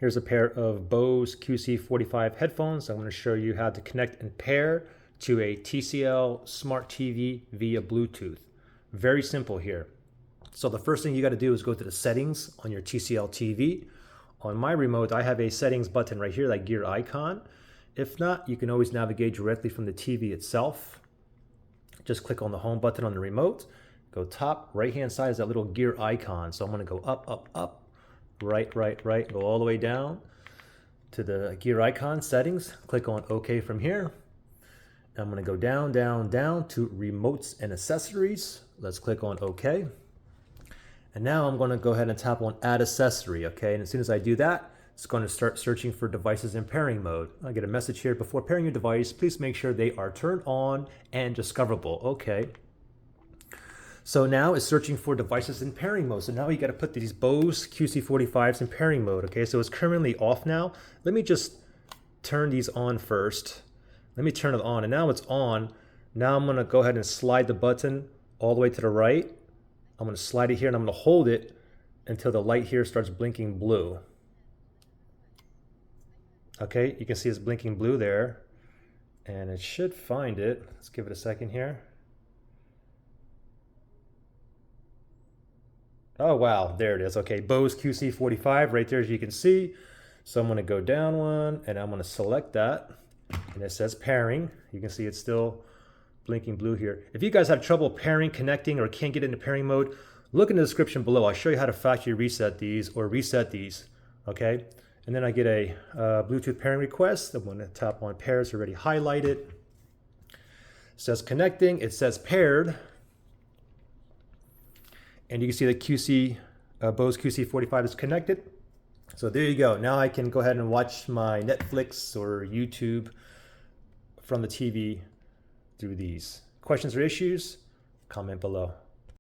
Here's a pair of Bose QC45 headphones. I'm going to show you how to connect and pair to a TCL smart TV via Bluetooth. Very simple here. So the first thing you got to do is go to the settings on your TCL TV. On my remote, I have a settings button right here, that gear icon. If not, you can always navigate directly from the TV itself. Just click on the home button on the remote. Go top, right-hand side is that little gear icon. So I'm going to go up, up, up. Right, go all the way down to the gear icon settings. Click on OK from here. I'm going to go down, down, down to remotes and accessories. Let's click on OK. And now I'm going to go ahead and tap on add accessory. Okay, and as soon as I do that, it's going to start searching for devices in pairing mode. I get a message here: before pairing your device, please make sure they are turned on and discoverable. Okay. So now it's searching for devices in pairing mode. So now you got to put these Bose QC45s in pairing mode. Okay, so it's currently off now. Let me just turn these on first. Let me turn it on, and now it's on. Now I'm going to go ahead and slide the button all the way to the right. I'm going to slide it here, and I'm going to hold it until the light here starts blinking blue. Okay, you can see it's blinking blue there, and it should find it. Let's give it a second here. Oh, wow, there it is. Okay, Bose QC45 right there, as you can see. So I'm going to go down one, and I'm going to select that, and it says pairing. You can see it's still blinking blue here. If you guys have trouble pairing, connecting, or can't get into pairing mode, look in the description below. I'll show you how to factory reset these or reset these, okay? And then I get a Bluetooth pairing request. I'm going to tap on pair. It's already highlighted. It says connecting. It says paired. And you can see the Bose QC45 is connected. So there you go. Now I can go ahead and watch my Netflix or YouTube from the TV through these. Questions or issues? Comment below.